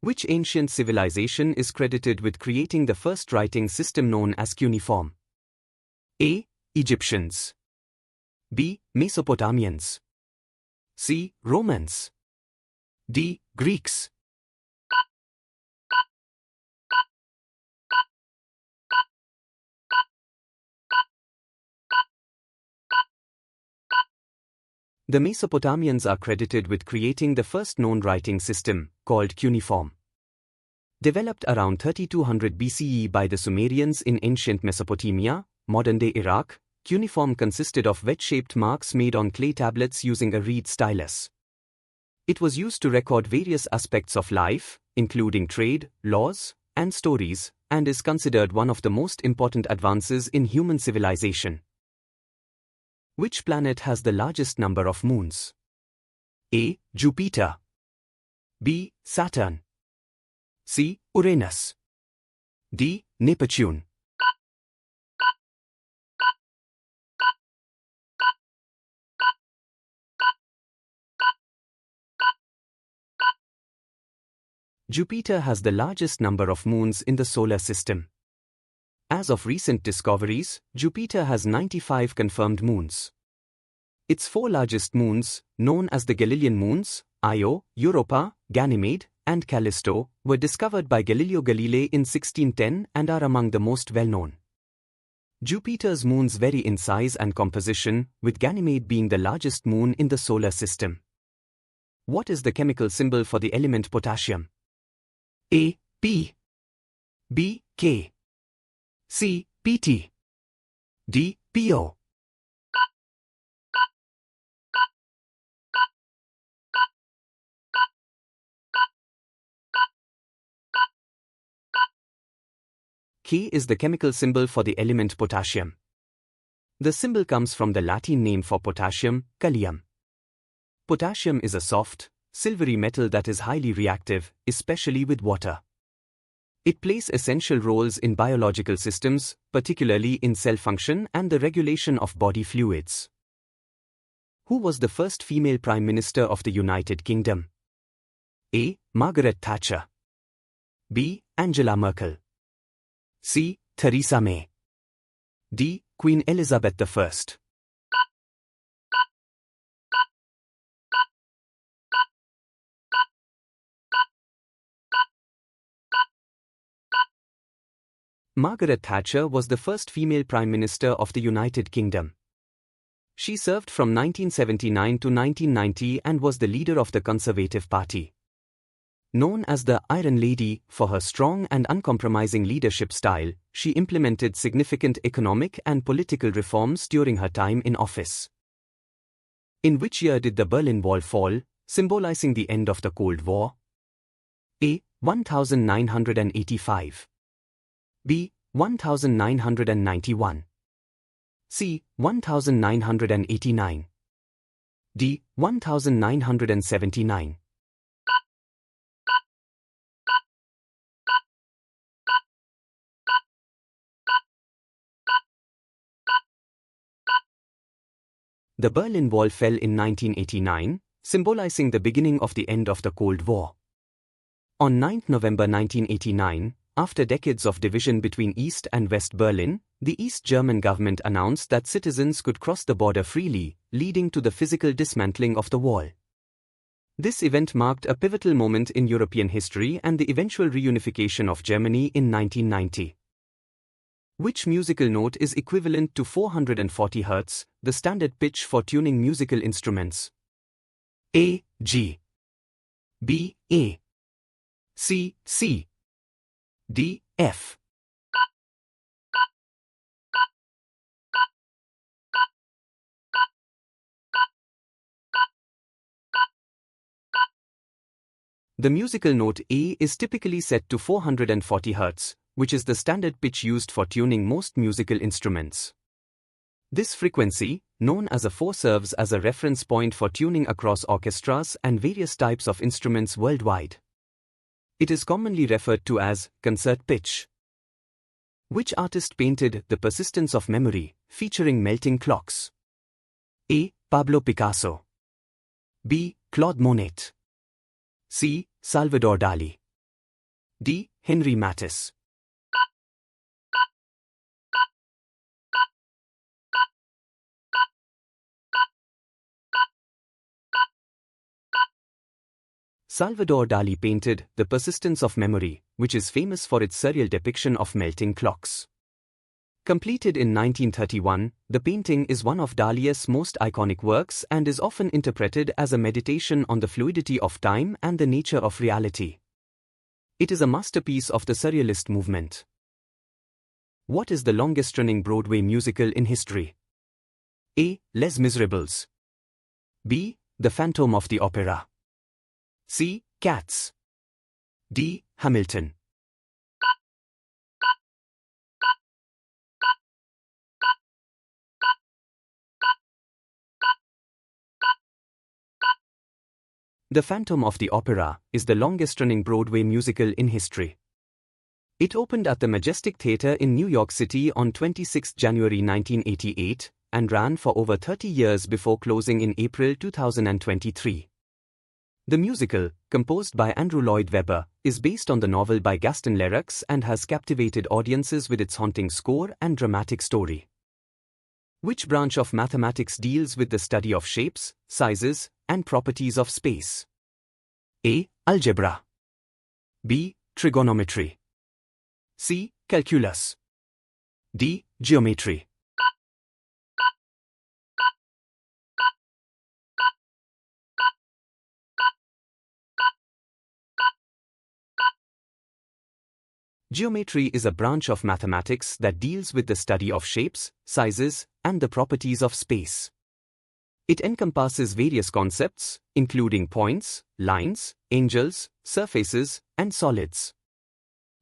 Which ancient civilization is credited with creating the first writing system known as cuneiform? A. Egyptians. B. Mesopotamians. C. Romans. D. Greeks. The Mesopotamians are credited with creating the first known writing system, called cuneiform. Developed around 3200 BCE by the Sumerians in ancient Mesopotamia, modern-day Iraq, cuneiform consisted of wedge-shaped marks made on clay tablets using a reed stylus. It was used to record various aspects of life, including trade, laws, and stories, and is considered one of the most important advances in human civilization. Which planet has the largest number of moons? A. Jupiter. B. Saturn. C. Uranus. D. Neptune. Jupiter has the largest number of moons in the solar system. As of recent discoveries, Jupiter has 95 confirmed moons. Its four largest moons, known as the Galilean moons, Io, Europa, Ganymede, and Callisto, were discovered by Galileo Galilei in 1610 and are among the most well-known. Jupiter's moons vary in size and composition, with Ganymede being the largest moon in the solar system. What is the chemical symbol for the element potassium? A. P. B. K. C. Pt. D. Po. K is the chemical symbol for the element potassium. The symbol comes from the Latin name for potassium, kalium. Potassium is a soft, silvery metal that is highly reactive, especially with water. It plays essential roles in biological systems, particularly in cell function and the regulation of body fluids. Who was the first female Prime Minister of the United Kingdom? A. Margaret Thatcher. B. Angela Merkel. C. Theresa May. D. Queen Elizabeth I. Margaret Thatcher was the first female Prime Minister of the United Kingdom. She served from 1979 to 1990 and was the leader of the Conservative Party. Known as the Iron Lady for her strong and uncompromising leadership style, she implemented significant economic and political reforms during her time in office. In which year did the Berlin Wall fall, symbolizing the end of the Cold War? A. 1985. B. 1991. C. 1989. D. 1979. The Berlin Wall fell in 1989, symbolizing the beginning of the end of the Cold War. On 9 November 1989, after decades of division between East and West Berlin, the East German government announced that citizens could cross the border freely, leading to the physical dismantling of the wall. This event marked a pivotal moment in European history and the eventual reunification of Germany in 1990. Which musical note is equivalent to 440 Hz, the standard pitch for tuning musical instruments? A. G. B. A. C. C. D. F. The musical note A is typically set to 440 Hz, which is the standard pitch used for tuning most musical instruments. This frequency, known as a 4, serves as a reference point for tuning across orchestras and various types of instruments worldwide. It is commonly referred to as concert pitch. Which artist painted The Persistence of Memory, featuring melting clocks? A. Pablo Picasso. B. Claude Monet. C. Salvador Dali. D. Henry Mattis. Salvador Dali painted The Persistence of Memory, which is famous for its surreal depiction of melting clocks. Completed in 1931, the painting is one of Dali's most iconic works and is often interpreted as a meditation on the fluidity of time and the nature of reality. It is a masterpiece of the Surrealist movement. What is the longest-running Broadway musical in history? A. Les Miserables. B. The Phantom of the Opera. C. Cats. D. Hamilton. The Phantom of the Opera is the longest-running Broadway musical in history. It opened at the Majestic Theatre in New York City on 26 January 1988 and ran for over 30 years before closing in April 2023. The musical, composed by Andrew Lloyd Webber, is based on the novel by Gaston Leroux and has captivated audiences with its haunting score and dramatic story. Which branch of mathematics deals with the study of shapes, sizes, and properties of space? A. Algebra. B. Trigonometry. C. Calculus. D. Geometry. Geometry is a branch of mathematics that deals with the study of shapes, sizes, and the properties of space. It encompasses various concepts, including points, lines, angles, surfaces, and solids.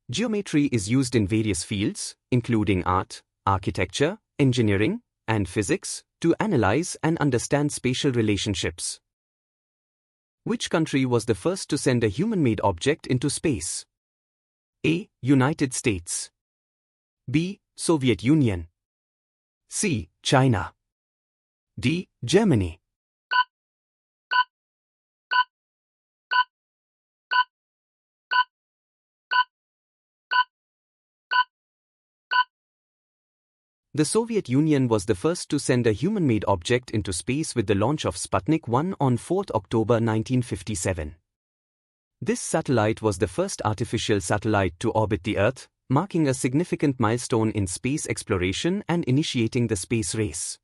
Geometry is used in various fields, including art, architecture, engineering, and physics, to analyze and understand spatial relationships. Which country was the first to send a human-made object into space? A. United States. B. Soviet Union. C. China. D. Germany. The Soviet Union was the first to send a human-made object into space with the launch of Sputnik 1 on 4 October 1957. This satellite was the first artificial satellite to orbit the Earth, marking a significant milestone in space exploration and initiating the space race.